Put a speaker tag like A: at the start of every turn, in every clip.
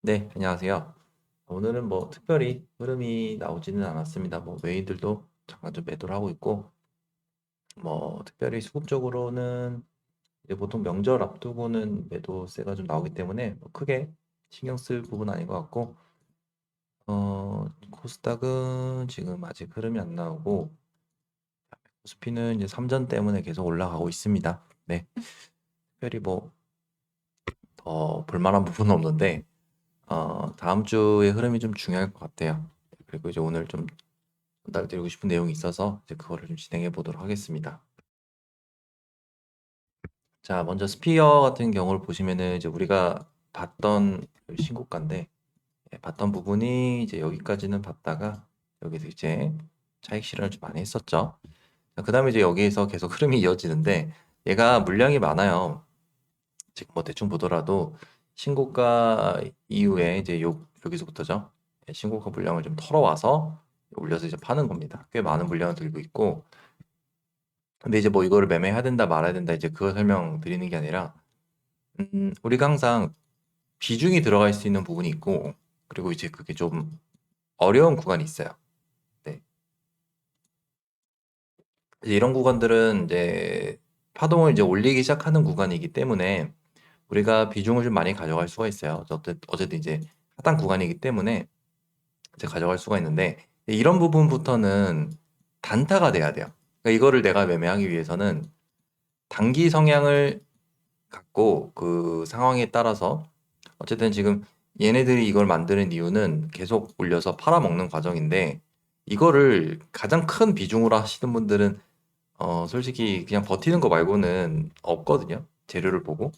A: 네, 안녕하세요. 오늘은 뭐 특별히 흐름이 나오지는 않았습니다. 뭐 외인들도 잠깐 좀 매도를 하고 있고, 뭐 특별히 수급적으로는 이제 보통 명절 앞두고는 매도세가 좀 나오기 때문에 뭐 크게 신경 쓸 부분은 아닌 것 같고, 코스닥은 지금 아직 흐름이 안 나오고, 코스피는 이제 3전 때문에 계속 올라가고 있습니다. 네, 특별히 뭐 더 볼만한 부분은 없는데, 다음 주의 흐름이 좀 중요할 것 같아요. 그리고 이제 오늘 좀 전달드리고 싶은 내용이 있어서 이제 그거를 좀 진행해 보도록 하겠습니다. 자, 먼저 스피어 같은 경우를 보시면은 이제 우리가 봤던 그 신고가인데, 봤던 부분이 이제 여기까지는 봤다가 여기서 이제 차익 실현을 좀 많이 했었죠. 그 다음에 이제 여기에서 계속 흐름이 이어지는데, 얘가 물량이 많아요. 지금 뭐 대충 보더라도 신고가 이후에 이제 여기서부터죠. 신고가 물량을 좀 털어와서 올려서 이제 파는 겁니다. 꽤 많은 물량을 들고 있고, 근데 이제 뭐 이거를 매매해야 된다 말아야 된다 이제 그거 설명드리는 게 아니라, 우리가 항상 비중이 들어갈 수 있는 부분이 있고, 그리고 이제 그게 좀 어려운 구간이 있어요. 네. 이제 이런 구간들은 이제 파동을 이제 올리기 시작하는 구간이기 때문에 우리가 비중을 좀 많이 가져갈 수가 있어요. 어쨌든 이제 하단 구간이기 때문에 이제 가져갈 수가 있는데, 이런 부분부터는 단타가 돼야 돼요. 그러니까 이거를 내가 매매하기 위해서는 단기 성향을 갖고 그 상황에 따라서, 어쨌든 지금 얘네들이 이걸 만드는 이유는 계속 올려서 팔아먹는 과정인데, 이거를 가장 큰 비중으로 하시는 분들은 솔직히 그냥 버티는 거 말고는 없거든요. 재료를 보고.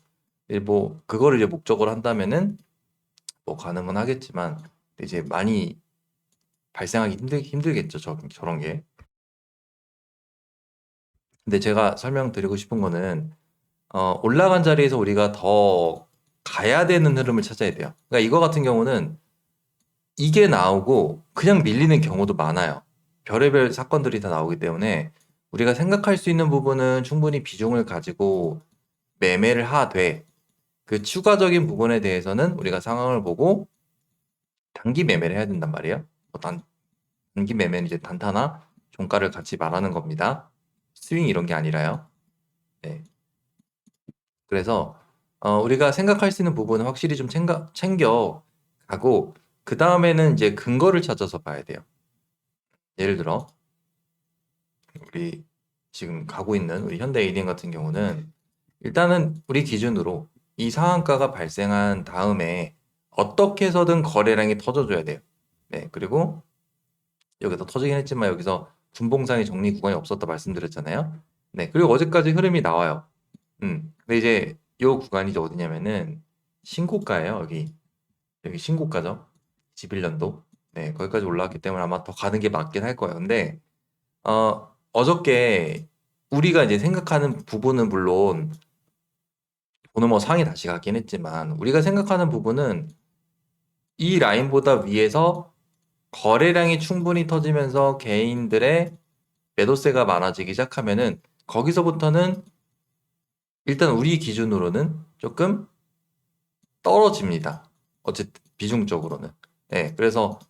A: 뭐 그거를 이제 목적으로 한다면은 뭐 가능은 하겠지만, 이제 많이 발생하기 힘들겠죠. 저런 게. 근데 제가 설명드리고 싶은 거는, 올라간 자리에서 우리가 더 가야 되는 흐름을 찾아야 돼요. 그러니까 이거 같은 경우는 이게 나오고 그냥 밀리는 경우도 많아요. 별의별 사건들이 다 나오기 때문에 우리가 생각할 수 있는 부분은 충분히 비중을 가지고 매매를 하되, 그 추가적인 부분에 대해서는 우리가 상황을 보고 단기 매매를 해야 된단 말이에요. 단기 매매는 이제 단타나 종가를 같이 말하는 겁니다. 스윙 이런 게 아니라요. 네. 그래서 우리가 생각할 수 있는 부분은 확실히 좀 챙겨 가고, 그 다음에는 이제 근거를 찾아서 봐야 돼요. 예를 들어 우리 지금 가고 있는 우리 현대EDM 같은 경우는, 일단은 우리 기준으로 이 상한가가 발생한 다음에 어떻게 해서든 거래량이 터져줘야 돼요. 네, 그리고 여기서 터지긴 했지만 여기서 분봉상의 정리 구간이 없었다 말씀드렸잖아요. 네, 그리고 어제까지 흐름이 나와요. 근데 이제 요 구간이 이제 어디냐면은 신고가예요. 여기 신고가죠. 21년도. 네, 거기까지 올라왔기 때문에 아마 더 가는 게 맞긴 할 거예요. 근데 어저께 우리가 이제 생각하는 부분은 물론 오늘 뭐 상이 다시 갔긴 했지만, 우리가 생각하는 부분은 이 라인보다 위에서 거래량이 충분히 터지면서 개인들의 매도세가 많아지기 시작하면은, 거기서부터는 일단 우리 기준으로는 조금 떨어집니다. 어쨌든 비중적으로는. 네, 그래서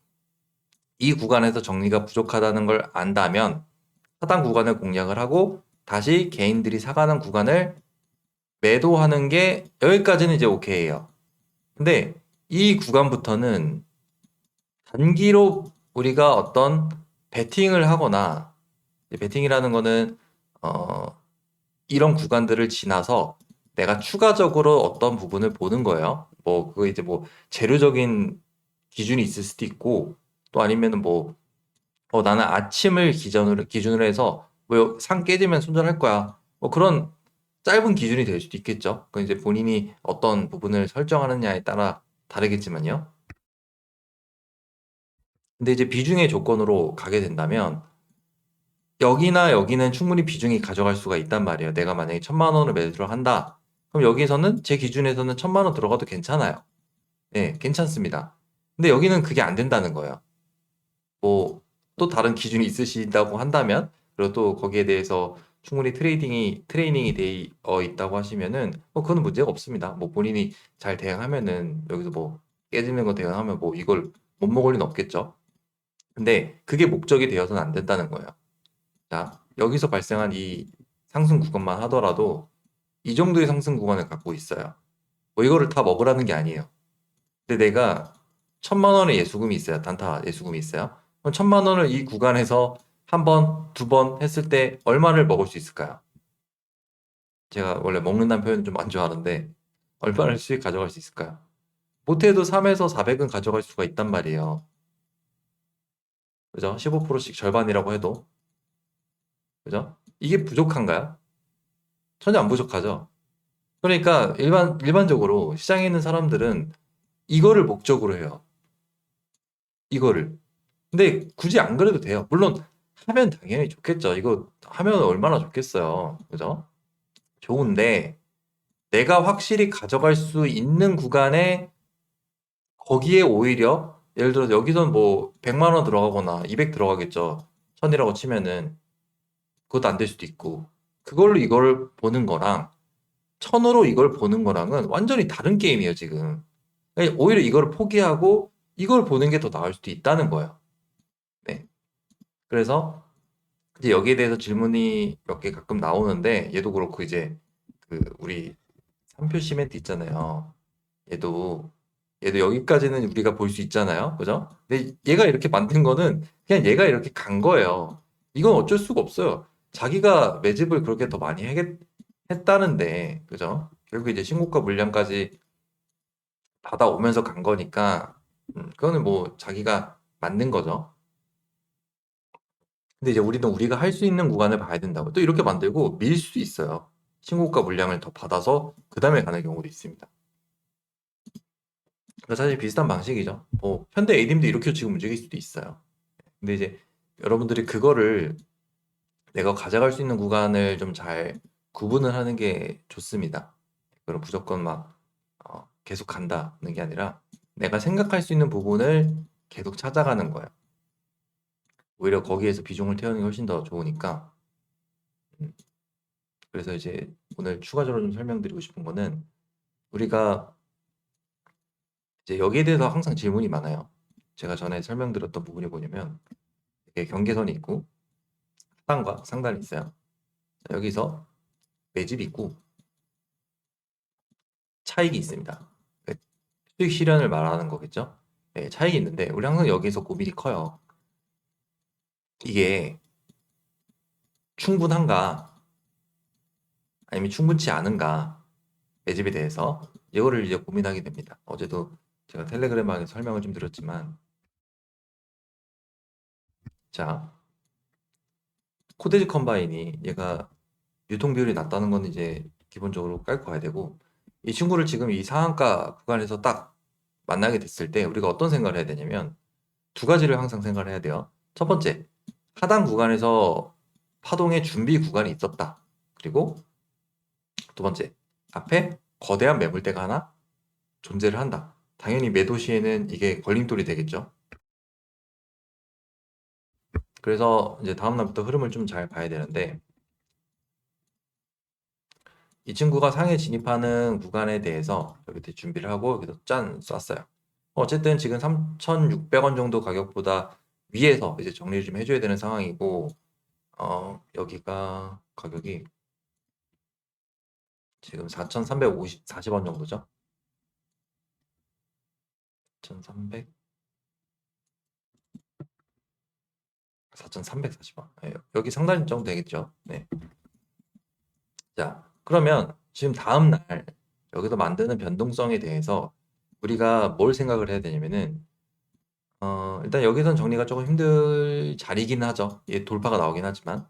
A: 이 구간에서 정리가 부족하다는 걸 안다면 하단 구간을 공략을 하고 다시 개인들이 사가는 구간을 매도하는 게, 여기까지는 이제 오케이예요. 근데 이 구간부터는 단기로 우리가 어떤 베팅을 하거나, 베팅이라는 거는 어, 이런 구간들을 지나서 내가 추가적으로 어떤 부분을 보는 거예요. 뭐 그거 이제 뭐 재료적인 기준이 있을 수도 있고, 또 아니면은 뭐 나는 아침을 기준으로 해서 뭐 상 깨지면 손절할 거야. 뭐 그런 짧은 기준이 될 수도 있겠죠. 그 이제 본인이 어떤 부분을 설정하느냐에 따라 다르겠지만요. 근데 이제 비중의 조건으로 가게 된다면, 여기나 여기는 충분히 비중이 가져갈 수가 있단 말이에요. 내가 만약에 1,000만 원을 매수를 한다. 그럼 여기서는 제 기준에서는 1,000만 원 들어가도 괜찮아요. 네, 괜찮습니다. 근데 여기는 그게 안 된다는 거예요. 뭐 또 다른 기준이 있으시다고 한다면, 그리고 또 거기에 대해서 충분히 트레이닝이 되어 있다고 하시면은 뭐 그거는 문제가 없습니다. 뭐 본인이 잘 대응하면은 여기서 뭐 깨지는 거 대응하면 뭐 이걸 못 먹을 리는 없겠죠. 근데 그게 목적이 되어서는 안 된다는 거예요. 자, 여기서 발생한 이 상승 구간만 하더라도 이 정도의 상승 구간을 갖고 있어요. 뭐 이거를 다 먹으라는 게 아니에요. 근데 내가 1,000만 원의 예수금이 있어요. 단타 예수금이 있어요. 그럼 1,000만 원을 이 구간에서 한 번, 두 번 했을 때 얼마를 먹을 수 있을까요? 제가 원래 먹는다는 표현을 좀 안 좋아하는데 얼마를 수익 가져갈 수 있을까요? 못해도 3에서 400은 가져갈 수가 있단 말이에요. 그죠? 15%씩 절반이라고 해도. 그죠? 이게 부족한가요? 전혀 안 부족하죠. 그러니까 일반적으로 시장에 있는 사람들은 이거를 목적으로 해요. 이거를. 근데 굳이 안 그래도 돼요. 물론 하면 당연히 좋겠죠. 이거 하면 얼마나 좋겠어요. 그죠? 좋은데 내가 확실히 가져갈 수 있는 구간에 거기에 오히려 예를 들어서 여기선 뭐 100만 원 들어가거나 200 들어가겠죠. 1000이라고 치면은 그것도 안 될 수도 있고 그걸로 이걸 보는 거랑 1000으로 이걸 보는 거랑은 완전히 다른 게임이에요, 지금. 그러니까 오히려 이걸 포기하고 이걸 보는 게 더 나을 수도 있다는 거예요. 네. 그래서 이제 여기에 대해서 질문이 몇 개 가끔 나오는데 얘도 그렇고 이제 그 우리 삼표 시멘트 있잖아요. 얘도 얘도 여기까지는 우리가 볼 수 있잖아요. 그죠? 근데 얘가 이렇게 만든 거는 그냥 얘가 이렇게 간 거예요. 이건 어쩔 수가 없어요. 자기가 매집을 그렇게 더 많이 했다는데, 그죠? 결국 이제 신고가 물량까지 받아오면서 간 거니까, 그거는 뭐 자기가 만든 거죠. 근데 이제 우리는 우리가 할 수 있는 구간을 봐야 된다고. 또 이렇게 만들고 밀 수 있어요. 신고가 물량을 더 받아서 그 다음에 가는 경우도 있습니다. 그러니까 사실 비슷한 방식이죠. 뭐 현대 ADM도 이렇게 지금 움직일 수도 있어요. 근데 이제 여러분들이 그거를 내가 가져갈 수 있는 구간을 좀 잘 구분을 하는 게 좋습니다. 그럼 무조건 막 계속 간다는 게 아니라 내가 생각할 수 있는 부분을 계속 찾아가는 거예요. 오히려 거기에서 비중을 태우는 게 훨씬 더 좋으니까. 음, 그래서 이제 오늘 추가적으로 좀 설명드리고 싶은 거는 우리가 이제 여기에 대해서 항상 질문이 많아요. 제가 전에 설명드렸던 부분이 뭐냐면 이게 경계선이 있고 하단과 상단이 있어요. 자, 여기서 매집이 있고 차익이 있습니다. 그 수익 실현을 말하는 거겠죠? 네, 차익이 있는데 우리 항상 여기서 고민이 커요. 이게 충분한가 아니면 충분치 않은가 매집에 대해서 이거를 이제 고민하게 됩니다. 어제도 제가 텔레그램방에 설명을 좀 드렸지만 자 코데지 컴바인이 얘가 유통 비율이 낮다는 건 이제 기본적으로 깔고 가야 되고 이 친구를 지금 이 상한가 구간에서 딱 만나게 됐을 때 우리가 어떤 생각을 해야 되냐면 두 가지를 항상 생각을 해야 돼요. 첫 번째, 하단 구간에서 파동의 준비 구간이 있었다. 그리고 두 번째, 앞에 거대한 매물대가 하나 존재를 한다. 당연히 매도 시에는 이게 걸림돌이 되겠죠. 그래서 이제 다음 날부터 흐름을 좀 잘 봐야 되는데 이 친구가 상에 진입하는 구간에 대해서 여기 준비를 하고 여기서 짠 쐈어요. 어쨌든 지금 3,600원 정도 가격보다 위에서 이제 정리를 좀 해줘야 되는 상황이고 여기가 가격이 지금 4,340원 정도죠. 4,300, 4,340원. 여기 상단 정도 되겠죠. 네. 자, 그러면 지금 다음 날 여기서 만드는 변동성에 대해서 우리가 뭘 생각을 해야 되냐면은 일단 여기선 정리가 조금 힘들 자리긴 하죠. 이게 돌파가 나오긴 하지만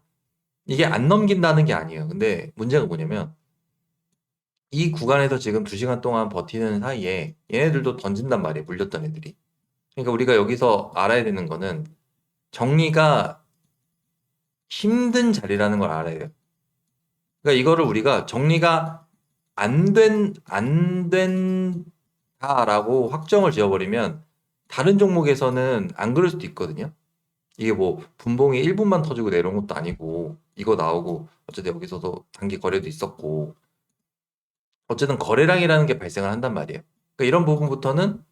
A: 이게 안 넘긴다는 게 아니에요. 근데 문제가 뭐냐면 이 구간에서 지금 2시간 동안 버티는 사이에 얘네들도 던진단 말이에요. 물렸던 애들이. 그러니까 우리가 여기서 알아야 되는 거는 정리가 힘든 자리라는 걸 알아야 돼요. 그러니까 이거를 우리가 정리가 안 된다라고 확정을 지어버리면 다른 종목에서는 안 그럴 수도 있거든요. 이게 뭐 분봉이 1분만 터지고 내려온 것도 아니고 이거 나오고 어쨌든 여기서도 단기 거래도 있었고 어쨌든 거래량이라는 게 발생을 한단 말이에요. 그러니까 이런 부분부터는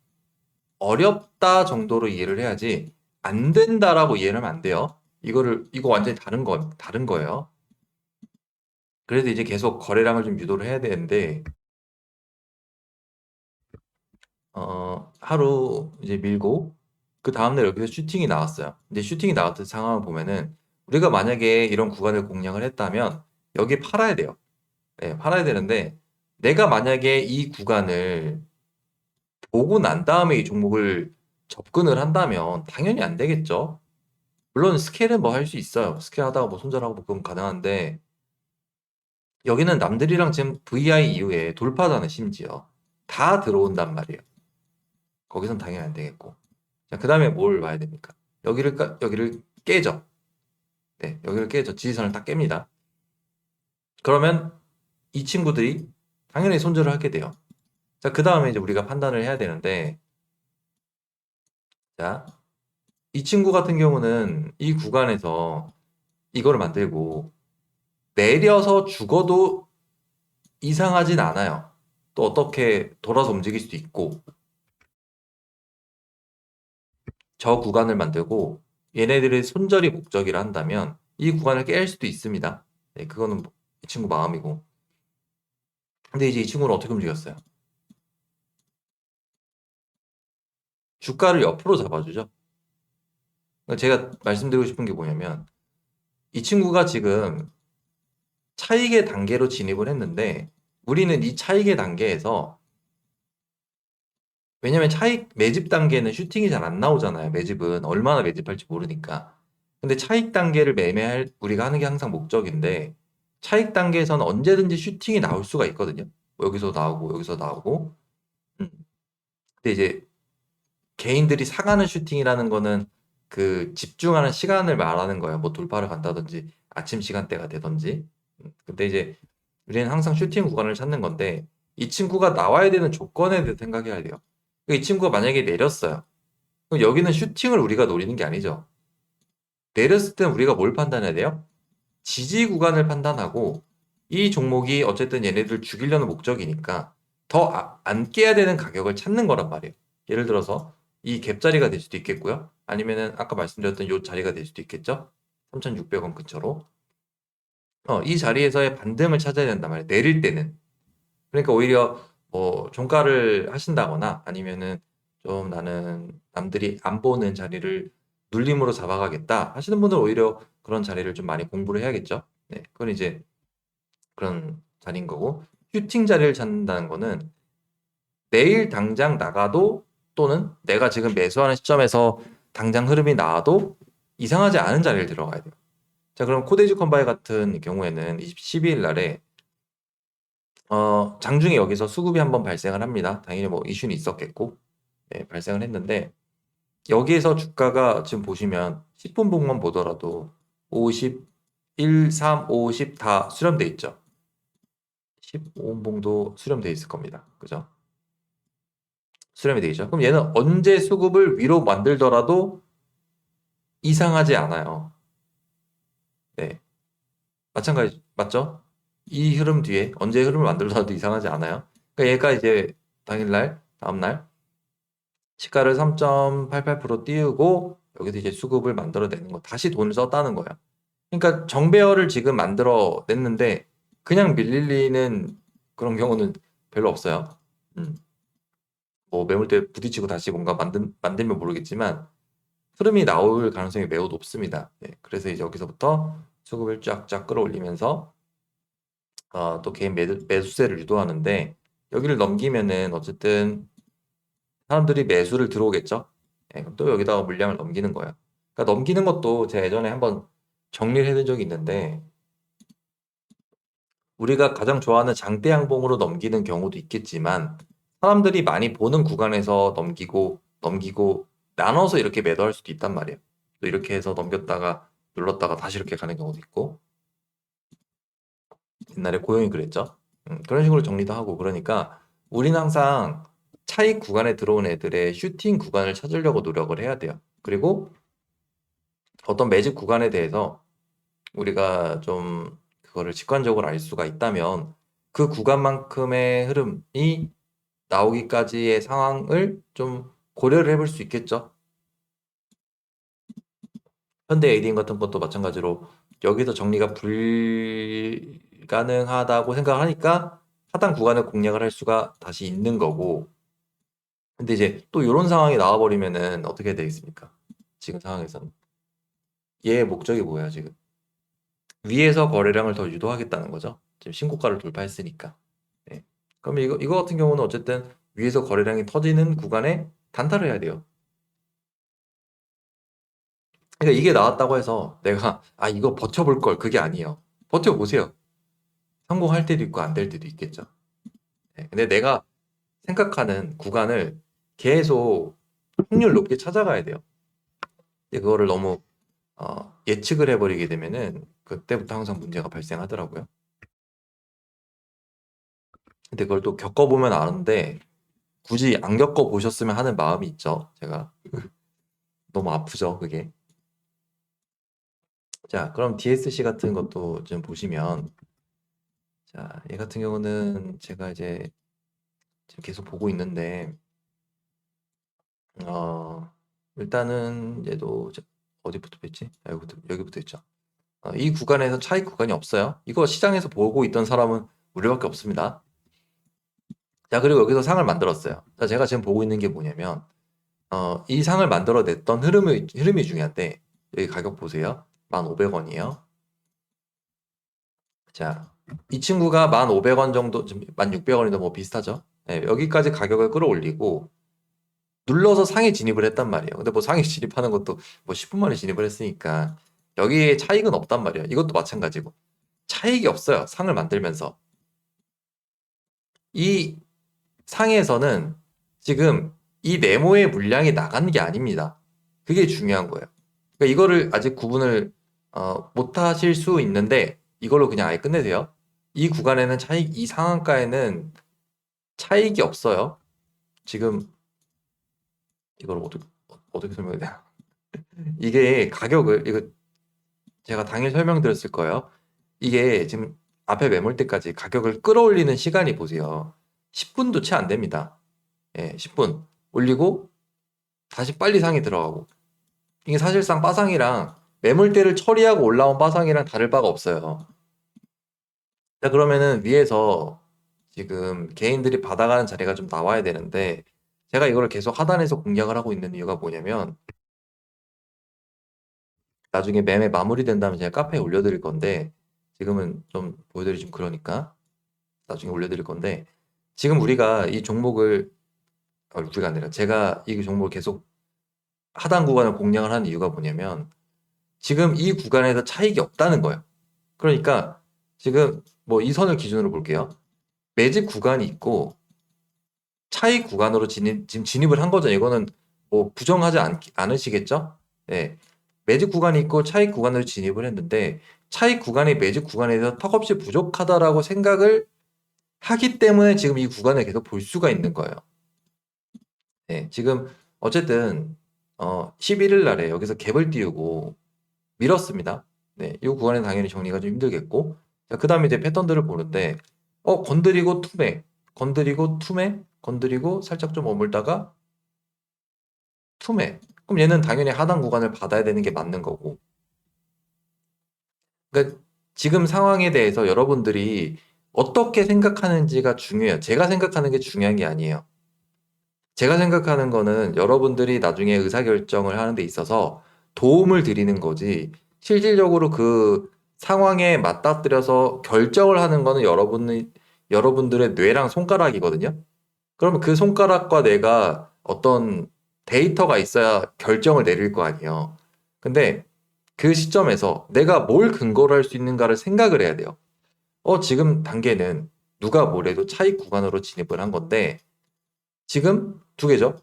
A: 어렵다 정도로 이해를 해야지 안 된다라고 이해를 하면 안 돼요. 이거 완전히 다른 거예요. 그래도 이제 계속 거래량을 좀 유도를 해야 되는데, 하루 이제 밀고, 그 다음날 여기서 슈팅이 나왔어요. 근데 슈팅이 나왔던 상황을 보면은, 우리가 만약에 이런 구간을 공략을 했다면, 여기 팔아야 돼요. 네, 팔아야 되는데, 내가 만약에 이 구간을 보고 난 다음에 이 종목을 접근을 한다면, 당연히 안 되겠죠. 물론 스케일은 뭐 할 수 있어요. 스케일 하다가 뭐 손절하고 뭐 그건 가능한데, 여기는 남들이랑 지금 VI 이후에 돌파잖아요, 심지어. 다 들어온단 말이에요. 거기선 당연히 안 되겠고. 자, 그 다음에 뭘 봐야 됩니까? 여기를 깨죠. 네, 여기를 깨죠. 지지선을 딱 깹니다. 그러면 이 친구들이 당연히 손절을 하게 돼요. 자, 그 다음에 이제 우리가 판단을 해야 되는데, 자, 이 친구 같은 경우는 이 구간에서 이거를 만들고 내려서 죽어도 이상하진 않아요. 또 어떻게 돌아서 움직일 수도 있고, 저 구간을 만들고 얘네들의 손절이 목적이라 한다면 이 구간을 깰 수도 있습니다. 네, 그거는 이 친구 마음이고. 근데 이제 이 친구는 어떻게 움직였어요? 주가를 옆으로 잡아주죠. 그러니까 제가 말씀드리고 싶은 게 뭐냐면 이 친구가 지금 차익의 단계로 진입을 했는데 우리는 이 차익의 단계에서 왜냐면 차익 매집 단계는 슈팅이 잘 안 나오잖아요. 매집은 얼마나 매집할지 모르니까. 근데 차익 단계를 매매할 우리가 하는 게 항상 목적인데 차익 단계에서는 언제든지 슈팅이 나올 수가 있거든요. 뭐 여기서 나오고 여기서 나오고. 음. 근데 이제 개인들이 사가는 슈팅이라는 거는 그 집중하는 시간을 말하는 거예요. 뭐 돌파를 간다든지 아침 시간대가 되든지. 근데 이제 우리는 항상 슈팅 구간을 찾는 건데 이 친구가 나와야 되는 조건에 대해 생각해야 돼요. 이 친구가 만약에 내렸어요. 그럼 여기는 슈팅을 우리가 노리는 게 아니죠. 내렸을 땐 우리가 뭘 판단해야 돼요? 지지 구간을 판단하고 이 종목이 어쨌든 얘네들 죽이려는 목적이니까 더 안 깨야 되는 가격을 찾는 거란 말이에요. 예를 들어서 이 갭자리가 될 수도 있겠고요. 아니면은 아까 말씀드렸던 요 자리가 될 수도 있겠죠. 3,600원 근처로. 이 자리에서의 반등을 찾아야 된단 말이에요. 내릴 때는. 그러니까 오히려 뭐 종가를 하신다거나 아니면은 좀 나는 남들이 안 보는 자리를 눌림으로 잡아가겠다 하시는 분은 오히려 그런 자리를 좀 많이 공부를 해야겠죠. 네, 그건 이제 그런 자리인 거고 슈팅 자리를 찾는다는 거는 내일 당장 나가도 또는 내가 지금 매수하는 시점에서 당장 흐름이 나와도 이상하지 않은 자리를 들어가야 돼요. 자, 그럼 코데이지 컴바이 같은 경우에는 12일 날에 장중에 여기서 수급이 한번 발생을 합니다. 당연히 뭐 이슈는 있었겠고, 네, 발생을 했는데, 여기에서 주가가 지금 보시면 10분 봉만 보더라도 50, 1, 3, 50 다 수렴돼 있죠. 15분 봉도 수렴돼 있을 겁니다. 그죠? 수렴이 되죠. 그럼 얘는 언제 수급을 위로 만들더라도 이상하지 않아요. 네. 마찬가지, 맞죠? 이 흐름 뒤에 언제 흐름을 만들더라도 이상하지 않아요. 그러니까 얘가 이제 당일날, 다음날 시가를 3.88% 띄우고 여기서 이제 수급을 만들어내는 거 다시 돈을 썼다는 거예요. 그러니까 정배열을 지금 만들어냈는데 그냥 밀리는 그런 경우는 별로 없어요. 음. 뭐 매물대 부딪히고 다시 뭔가 만들면 모르겠지만 흐름이 나올 가능성이 매우 높습니다. 네, 그래서 이제 여기서부터 수급을 쫙쫙 끌어올리면서 또 개인 매수세를 유도하는데 여기를 넘기면은 어쨌든 사람들이 매수를 들어오겠죠. 예, 그럼 또 여기다가 물량을 넘기는 거예요. 그러니까 넘기는 것도 제가 예전에 한번 정리를 해둔 적이 있는데 우리가 가장 좋아하는 장대 양봉으로 넘기는 경우도 있겠지만 사람들이 많이 보는 구간에서 넘기고 나눠서 이렇게 매도할 수도 있단 말이에요. 또 이렇게 해서 넘겼다가 눌렀다가 다시 이렇게 가는 경우도 있고 옛날에 고용이 그랬죠. 그런 식으로 정리도 하고 그러니까 우리는 항상 차익 구간에 들어온 애들의 슈팅 구간을 찾으려고 노력을 해야 돼요. 그리고 어떤 매집 구간에 대해서 우리가 좀 그거를 직관적으로 알 수가 있다면 그 구간만큼의 흐름이 나오기까지의 상황을 좀 고려를 해볼 수 있겠죠. 현대 ADM 같은 것도 마찬가지로 여기서 정리가 불가능하다고 생각을 하니까 하단 구간을 공략을 할 수가 다시 있는 거고. 근데 이제 또 이런 상황이 나와버리면은 어떻게 되겠습니까? 지금 상황에서는 얘의 목적이 뭐야 지금? 위에서 거래량을 더 유도하겠다는 거죠. 지금 신고가를 돌파했으니까. 네. 그럼 이거 같은 경우는 어쨌든 위에서 거래량이 터지는 구간에 단타를 해야 돼요. 그러니까 이게 나왔다고 해서 내가 이거 버텨볼 걸, 그게 아니에요. 버텨보세요. 성공할 때도 있고 안 될 때도 있겠죠. 네. 근데 내가 생각하는 구간을 계속 확률 높게 찾아가야 돼요. 근데 그거를 너무 예측을 해버리게 되면은 그때부터 항상 문제가 발생하더라고요. 근데 그걸 또 겪어보면 아는데 굳이 안 겪어보셨으면 하는 마음이 있죠. 제가 너무 아프죠, 그게. 자, 그럼 DSC 같은 것도 좀 보시면, 자, 얘 같은 경우는 제가 이제 지금 계속 보고 있는데, 어, 일단은 얘도 어디부터 뺐지? 여기부터 했죠. 이 구간에서 차익 구간이 없어요. 이거 시장에서 보고 있던 사람은 우리밖에 없습니다. 자, 그리고 여기서 상을 만들었어요. 자, 제가 지금 보고 있는 게 뭐냐면, 이 상을 만들어냈던 흐름이 중요한데, 여기 가격 보세요. 1,500원이에요. 자, 이 친구가 1,500원 정도, 1,600원이나 뭐 비슷하죠? 네, 여기까지 가격을 끌어올리고, 눌러서 상에 진입을 했단 말이에요. 근데 뭐 상에 진입하는 것도 뭐 10분 만에 진입을 했으니까, 여기에 차익은 없단 말이에요. 이것도 마찬가지고. 차익이 없어요. 상을 만들면서. 이 상에서는 지금 이 네모의 물량이 나간 게 아닙니다. 그게 중요한 거예요. 그러니까 이거를 아직 구분을 못 하실 수 있는데 이걸로 그냥 아예 끝내세요. 이 구간에는 이 상한가에는 차익이 없어요. 지금 이걸 어떻게 설명해야 되나? 이게 가격을 이거 제가 당일 설명드렸을 거예요. 이게 지금 앞에 매물대까지 가격을 끌어올리는 시간이 보세요. 10분도 채 안 됩니다. 예, 10분 올리고 다시 빨리 상이 들어가고 이게 사실상 빠상이랑 매물대를 처리하고 올라온 빠상이랑 다를 바가 없어요. 자, 그러면은 위에서 지금 개인들이 받아가는 자리가 좀 나와야 되는데 제가 이거를 계속 하단에서 공략을 하고 있는 이유가 뭐냐면 나중에 매매 마무리된다면 제가 카페에 올려드릴 건데 지금은 좀 보여드리기 좀 그러니까 나중에 올려드릴 건데 지금 우리가 이 종목을 우리가 아니라 제가 이 종목을 계속 하단 구간을 공략을 하는 이유가 뭐냐면 지금 이 구간에서 차익이 없다는 거예요. 그러니까 지금 뭐 이 선을 기준으로 볼게요. 매집 구간이 있고 차익 구간으로 지금 진입을 한 거죠. 이거는 뭐 부정하지 않으시겠죠? 네. 매집 구간이 있고 차익 구간으로 진입을 했는데 차익 구간이 매집 구간에 서 턱없이 부족하다라고 생각을 하기 때문에 지금 이 구간을 계속 볼 수가 있는 거예요. 네. 지금 어쨌든 11일 날에 여기서 갭을 띄우고 밀었습니다. 네. 이 구간에 당연히 정리가 좀 힘들겠고 자, 그다음에 이제 패턴들을 보는데 건드리고 투매, 건드리고 투매, 건드리고 살짝 좀 머물다가 투매. 그럼 얘는 당연히 하단 구간을 받아야 되는 게 맞는 거고. 그러니까 지금 상황에 대해서 여러분들이 어떻게 생각하는지가 중요해요. 제가 생각하는 게 중요한 게 아니에요. 제가 생각하는 거는 여러분들이 나중에 의사결정을 하는 데 있어서 도움을 드리는 거지, 실질적으로 그 상황에 맞닥뜨려서 결정을 하는 거는 여러분들의 뇌랑 손가락이거든요. 그러면 그 손가락과 내가 어떤 데이터가 있어야 결정을 내릴 거 아니에요. 근데 그 시점에서 내가 뭘 근거로 할 수 있는가를 생각을 해야 돼요. 지금 단계는 누가 뭐래도 차익 구간으로 진입을 한 건데, 지금 두 개죠.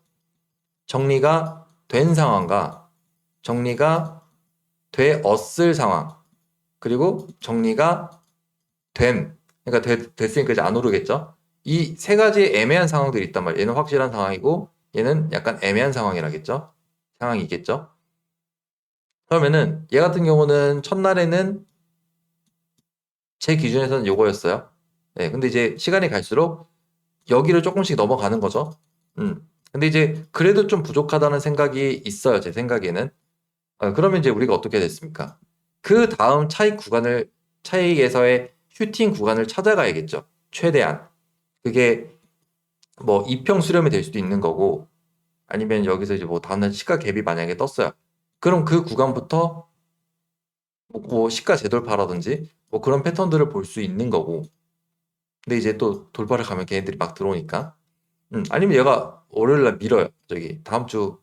A: 정리가 된 상황과 정리가 되었을 상황, 그리고 정리가 그러니까 됐으니까 이제 안 오르겠죠. 이 세 가지의 애매한 상황들이 있단 말이에요. 얘는 확실한 상황이고 얘는 약간 애매한 상황이겠죠. 그러면은 얘 같은 경우는 첫날에는 제 기준에서는 요거였어요. 네, 근데 이제 시간이 갈수록 여기를 조금씩 넘어가는 거죠. 음. 근데 이제 그래도 좀 부족하다는 생각이 있어요. 제 생각에는. 그러면 이제 우리가 어떻게 됐습니까? 그 다음 차익에서의 슈팅 구간을 찾아가야겠죠. 최대한. 그게 뭐 이평 수렴이 될 수도 있는 거고, 아니면 여기서 이제 뭐 다음날 시가 갭이 만약에 떴어요. 그럼 그 구간부터 뭐 시가 재돌파라든지 뭐 그런 패턴들을 볼 수 있는 거고. 근데 이제 또 돌파를 가면 걔네들이 막 들어오니까. 아니면 얘가 월요일 날 밀어요. 저기 다음 주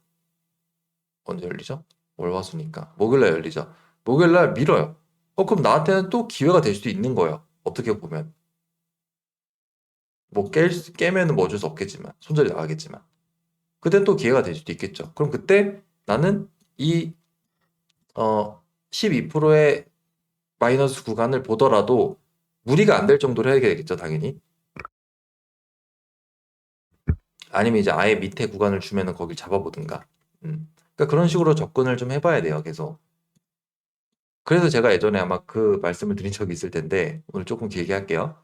A: 언제 열리죠? 월화수니까 목요일 날 열리죠. 목요일 날 밀어요. 그럼 나한테는 또 기회가 될 수도 있는 거예요. 어떻게 보면 뭐 깨면은 뭐 어쩔 수 없겠지만 손절이 나가겠지만 그땐 또 기회가 될 수도 있겠죠. 그럼 그때 나는 이 12%의 마이너스 구간을 보더라도 무리가 안 될 정도로 해야 되겠죠, 당연히. 아니면 이제 아예 밑에 구간을 주면은 거길 잡아보든가. 그러니까 그런 식으로 접근을 좀 해봐야 돼요, 계속. 그래서 제가 예전에 아마 그 말씀을 드린 적이 있을 텐데 오늘 조금 길게 할게요.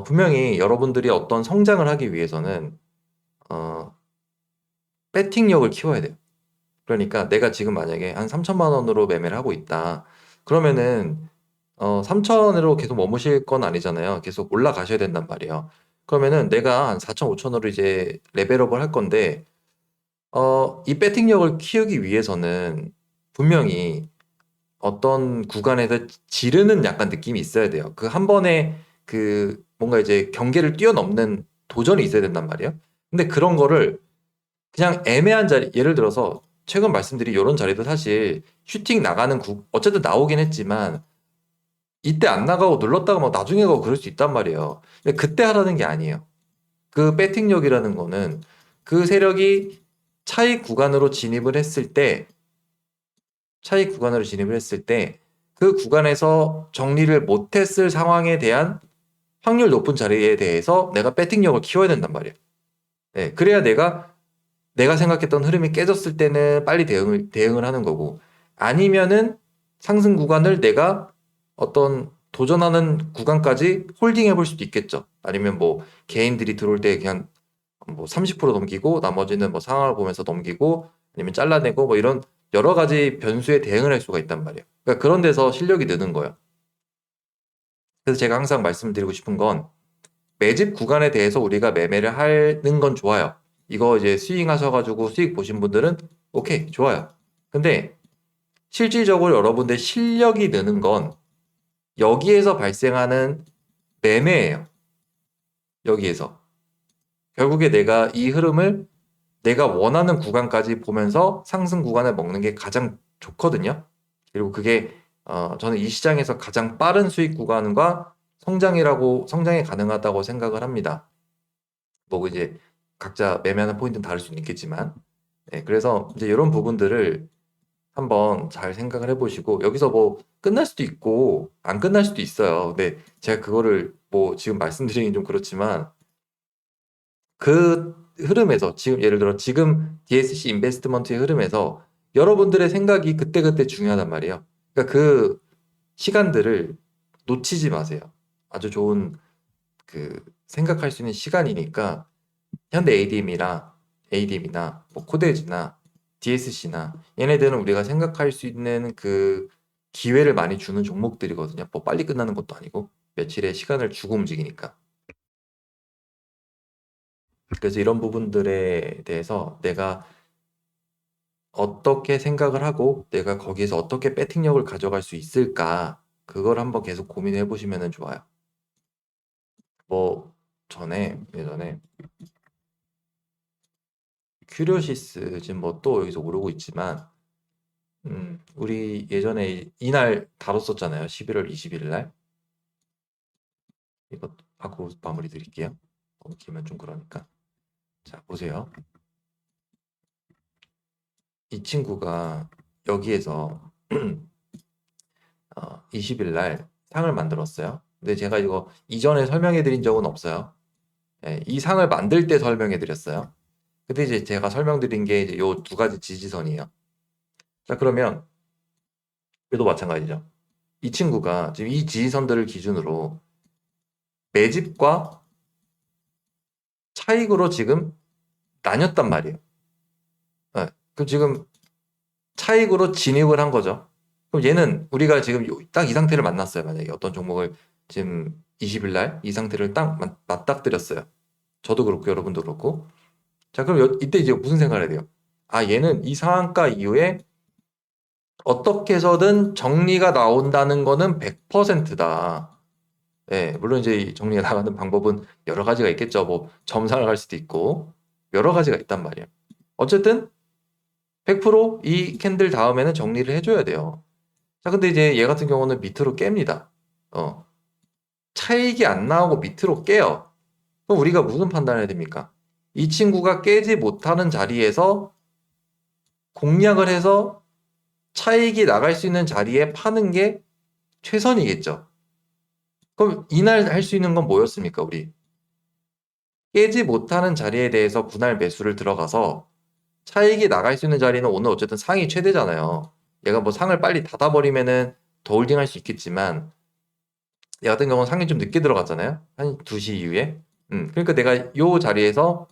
A: 분명히 여러분들이 어떤 성장을 하기 위해서는 어, 배팅력을 키워야 돼요. 그러니까 내가 지금 만약에 한 3천만 원으로 매매를 하고 있다. 그러면은 3천으로 계속 머무실 건 아니잖아요. 계속 올라가셔야 된단 말이에요. 그러면은 내가 한 4천, 5천으로 이제 레벨업을 할 건데 이 배팅력을 키우기 위해서는 분명히 어떤 구간에서 지르는 약간 느낌이 있어야 돼요. 그 한 번에 그 뭔가 이제 경계를 뛰어넘는 도전이 있어야 된단 말이에요. 근데 그런 거를 그냥 애매한 자리, 예를 들어서 최근 말씀드린 이런 자리도 사실 슈팅 나가는 어쨌든 나오긴 했지만 이때 안 나가고 눌렀다가 막 나중에 가고 그럴 수 있단 말이에요. 근데 그때 하라는 게 아니에요. 그 배팅력이라는 거는 그 세력이 차익 구간으로 진입을 했을 때 차익 구간으로 진입을 했을 때 그 구간에서 정리를 못했을 상황에 대한 확률 높은 자리에 대해서 내가 배팅력을 키워야 된단 말이에요. 네, 그래야 내가 생각했던 흐름이 깨졌을 때는 빨리 대응을 하는 거고 아니면은 상승 구간을 내가 어떤 도전하는 구간까지 홀딩해 볼 수도 있겠죠. 아니면 뭐 개인들이 들어올 때 그냥 뭐 30% 넘기고 나머지는 뭐 상황을 보면서 넘기고 아니면 잘라내고 뭐 이런 여러 가지 변수에 대응을 할 수가 있단 말이에요. 그러니까 그런 데서 실력이 느는 거예요. 그래서 제가 항상 말씀드리고 싶은 건 매집 구간에 대해서 우리가 매매를 하는 건 좋아요. 이거 이제 스윙 하셔가지고 수익 보신 분들은 오케이, 좋아요. 근데 실질적으로 여러분들 실력이 느는 건 여기에서 발생하는 매매예요. 여기에서. 결국에 내가 이 흐름을 내가 원하는 구간까지 보면서 상승 구간을 먹는 게 가장 좋거든요. 그리고 그게 저는 이 시장에서 가장 빠른 수익 구간과 성장이 가능하다고 생각을 합니다. 뭐 이제 각자 매매하는 포인트는 다를 수는 있겠지만, 네, 그래서 이제 이런 부분들을 한번 잘 생각을 해보시고 여기서 뭐 끝날 수도 있고 안 끝날 수도 있어요. 근데 제가 그거를 뭐 지금 말씀드리긴 좀 그렇지만 그 흐름에서 지금 예를 들어 지금 DSC 인베스트먼트의 흐름에서 여러분들의 생각이 그때그때 중요하단 말이에요. 그러니까 그 시간들을 놓치지 마세요. 아주 좋은 그 생각할 수 있는 시간이니까 현대 ADM이나 뭐 코데지나 DSC나 얘네들은 우리가 생각할 수 있는 그 기회를 많이 주는 종목들이거든요. 뭐 빨리 끝나는 것도 아니고 며칠의 시간을 주고 움직이니까. 그래서 이런 부분들에 대해서 내가 어떻게 생각을 하고 내가 거기에서 어떻게 배팅력을 가져갈 수 있을까? 그걸 한번 계속 고민해 보시면 좋아요. 뭐 예전에 큐리오시스 지금 뭐 또 여기서 오르고 있지만 우리 예전에 이날 다뤘었잖아요. 11월 21일 날. 이거 하고 마무리 드릴게요. 너무 길면 좀 그러니까. 자, 보세요. 이 친구가 여기에서 20일 날 상을 만들었어요. 근데 제가 이거 이전에 설명해 드린 적은 없어요. 예, 이 상을 만들 때 설명해 드렸어요. 근데 이제 제가 설명드린 게 이제 요 두 가지 지지선이에요. 자, 그러면 얘도 마찬가지죠. 이 친구가 지금 이 지지선들을 기준으로 매집과 차익으로 지금 나뉘었단 말이에요. 예. 그럼 지금 차익으로 진입을 한 거죠. 그럼 얘는 우리가 지금 딱 이 상태를 만났어요. 만약에 어떤 종목을 지금 20일 날 이 상태를 딱 맞닥뜨렸어요. 저도 그렇고 여러분도 그렇고. 자, 그럼 이때 이제 무슨 생각을 해야 돼요? 아, 얘는 이 상한가 이후에 어떻게 해서든 정리가 나온다는 거는 100%다. 예, 물론 이제 이 정리가 나가는 방법은 여러 가지가 있겠죠. 뭐 점상을 갈 수도 있고 여러 가지가 있단 말이에요. 어쨌든 100%이 캔들 다음에는 정리를 해줘야 돼요. 자, 근데 이제 얘 같은 경우는 밑으로 깹니다. 어, 차익이 안 나오고 밑으로 깨요. 그럼 우리가 무슨 판단을 해야 됩니까? 이 친구가 깨지 못하는 자리에서 공략을 해서 차익이 나갈 수 있는 자리에 파는 게 최선이겠죠. 그럼 이날 할 수 있는 건 뭐였습니까, 우리? 깨지 못하는 자리에 대해서 분할 매수를 들어가서 차익이 나갈 수 있는 자리는 오늘 어쨌든 상이 최대잖아요. 얘가 뭐 상을 빨리 닫아버리면은 더 홀딩할 수 있겠지만 얘 같은 경우는 상이 좀 늦게 들어갔잖아요. 한 2시 이후에. 그러니까 내가 요 자리에서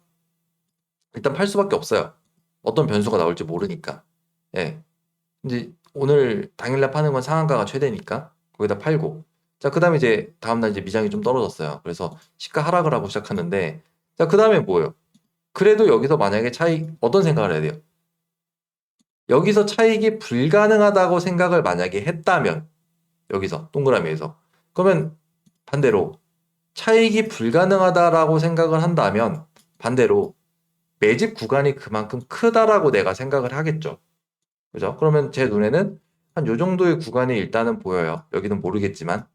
A: 일단 팔 수밖에 없어요. 어떤 변수가 나올지 모르니까. 예. 이제 오늘 당일날 파는 건 상한가가 최대니까 거기다 팔고. 자, 그다음에 이제 다음날 이제 미장이 좀 떨어졌어요. 그래서 시가 하락을 하고 시작하는데 자, 그다음에 뭐예요? 그래도 여기서 만약에 차익 어떤 생각을 해야 돼요? 여기서 차익이 불가능하다고 생각을 만약에 했다면 여기서 동그라미에서 그러면 반대로 차익이 불가능하다라고 생각을 한다면 반대로 매집 구간이 그만큼 크다라고 내가 생각을 하겠죠. 그죠? 그러면 제 눈에는 한 요 정도의 구간이 일단은 보여요. 여기는 모르겠지만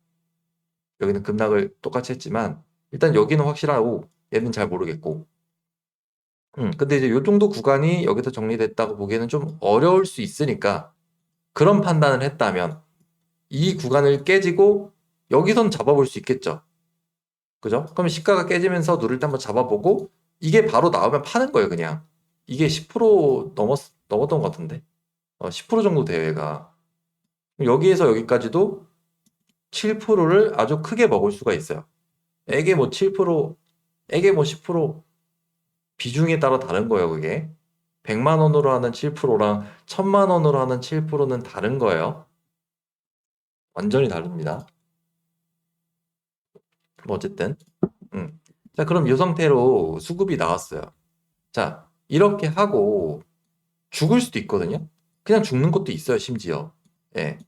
A: 여기는 급락을 똑같이 했지만 일단 여기는 확실하고 얘는 잘 모르겠고 근데 이제 요 정도 구간이 여기서 정리됐다고 보기에는 좀 어려울 수 있으니까 그런 판단을 했다면 이 구간을 깨지고 여기선 잡아볼 수 있겠죠. 그죠? 그럼 시가가 깨지면서 누를 때 한번 잡아보고 이게 바로 나오면 파는 거예요, 그냥. 이게 10% 넘었던 것 같은데. 10% 정도 돼요, 얘가. 여기에서 여기까지도 7%를 아주 크게 먹을 수가 있어요. 에게 뭐 7%, 에게 뭐 10% 비중에 따라 다른 거예요, 그게. 100만 원으로 하는 7%랑 1000만 원으로 하는 7%는 다른 거예요. 완전히 다릅니다. 뭐 어쨌든. 음. 자, 그럼 이 상태로 수급이 나왔어요. 자, 이렇게 하고 죽을 수도 있거든요. 그냥 죽는 것도 있어요, 심지어. 예.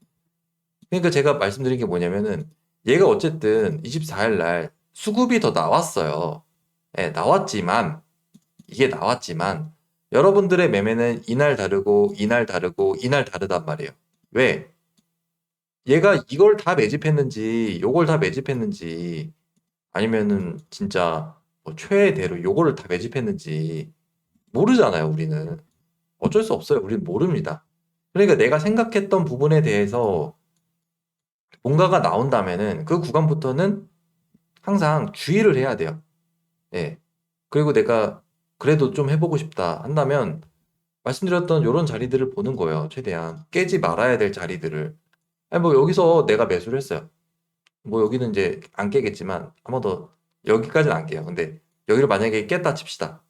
A: 그러니까 제가 말씀드린 게 뭐냐면은 얘가 어쨌든 24일 날 수급이 더 나왔어요. 예, 나왔지만 이게 나왔지만 여러분들의 매매는 이날 다르고 이날 다르고 이날 다르단 말이에요. 왜? 얘가 이걸 다 매집했는지 요걸 다 매집했는지 아니면은 진짜 뭐 최대로 요거를 다 매집했는지 모르잖아요, 우리는. 어쩔 수 없어요. 우리는 모릅니다. 그러니까 내가 생각했던 부분에 대해서 뭔가가 나온다면은 그 구간부터는 항상 주의를 해야 돼요. 예. 그리고 내가 그래도 좀 해보고 싶다 한다면 말씀드렸던 요런 자리들을 보는 거예요. 최대한 깨지 말아야 될 자리들을. 아니 뭐 여기서 내가 매수를 했어요. 뭐 여기는 이제 안 깨겠지만 한 번 더 여기까지는 안 깨요. 근데 여기를 만약에 깼다 칩시다.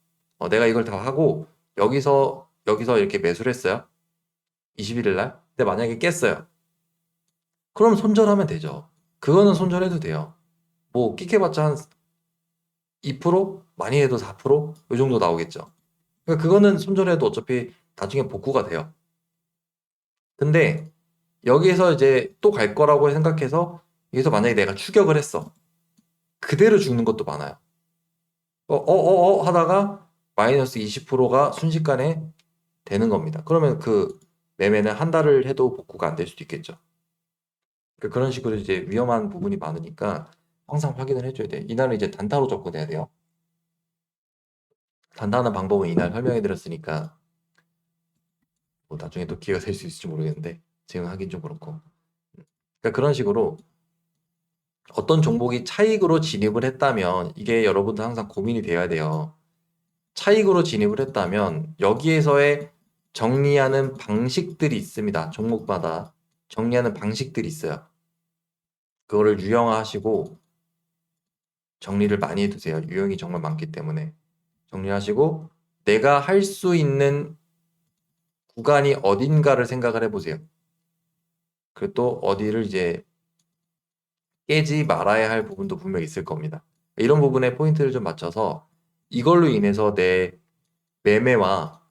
A: 내가 이걸 다 하고 여기서 이렇게 매수를 했어요. 21일 날. 근데 만약에 깼어요. 그럼 손절하면 되죠. 그거는 손절해도 돼요. 뭐 끽해봤자 한 2%? 많이 해도 4%? 이 정도 나오겠죠. 그러니까 그거는 손절해도 어차피 나중에 복구가 돼요. 근데 여기에서 이제 또 갈 거라고 생각해서 여기서 만약에 내가 추격을 했어. 그대로 죽는 것도 많아요. 하다가 마이너스 20%가 순식간에 되는 겁니다. 그러면 그 매매는 한 달을 해도 복구가 안 될 수도 있겠죠. 그러니까 그런 식으로 이제 위험한 부분이 많으니까 항상 확인을 해줘야 돼. 이날은 이제 단타로 접근해야 돼요. 단타하는 방법은 이날 설명해 드렸으니까 뭐 나중에 또 기회가 될 수 있을지 모르겠는데 지금 하긴 좀 그렇고. 그러니까 그런 식으로 어떤 종목이 차익으로 진입을 했다면 이게 여러분도 항상 고민이 돼야 돼요. 차익으로 진입을 했다면 여기에서의 정리하는 방식들이 있습니다. 종목마다 정리하는 방식들이 있어요. 그거를 유형화하시고 정리를 많이 해두세요. 유형이 정말 많기 때문에 정리하시고 내가 할 수 있는 구간이 어딘가를 생각을 해보세요. 그리고 또 어디를 이제 깨지 말아야 할 부분도 분명히 있을 겁니다. 이런 부분에 포인트를 좀 맞춰서 이걸로 인해서 내 매매와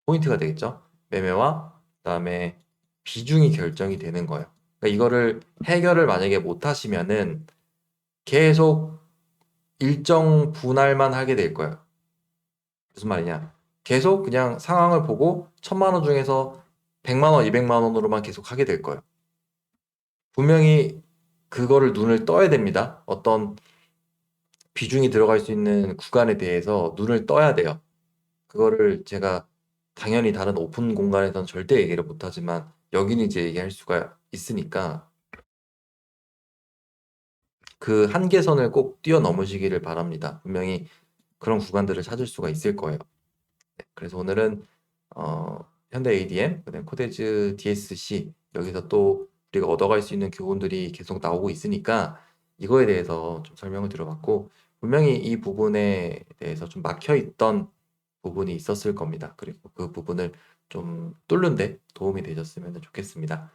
A: 포인트가 되겠죠. 매매와 그다음에 비중이 결정이 되는 거예요. 그러니까 이거를 해결을 만약에 못 하시면은 계속 일정 분할만 하게 될 거예요. 무슨 말이냐? 계속 그냥 상황을 보고 1,000만 원 중에서 100만 원, 200만 원으로만 계속 하게 될 거예요. 분명히 그거를 눈을 떠야 됩니다. 어떤 비중이 들어갈 수 있는 구간에 대해서 눈을 떠야 돼요. 그거를 제가 당연히 다른 오픈 공간에서는 절대 얘기를 못 하지만 여기는 이제 얘기할 수가 있으니까 그 한계선을 꼭 뛰어넘으시기를 바랍니다. 분명히 그런 구간들을 찾을 수가 있을 거예요. 네, 그래서 오늘은 현대 ADM, 그다음에 코데즈 DSC 여기서 또 우리가 얻어갈 수 있는 교훈들이 계속 나오고 있으니까 이거에 대해서 좀 설명을 드려봤고 분명히 이 부분에 대해서 좀 막혀 있던 부분이 있었을 겁니다. 그리고 그 부분을 좀 뚫는데 도움이 되셨으면 좋겠습니다.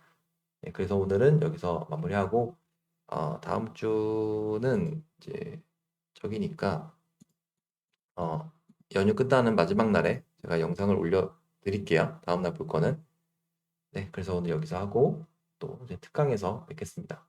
A: 네, 그래서 오늘은 여기서 마무리하고 다음 주는 이제 저기니까 연휴 끝나는 마지막 날에 제가 영상을 올려드릴게요. 다음날 볼 거는. 네, 그래서 오늘 여기서 하고 또 이제 특강에서 뵙겠습니다.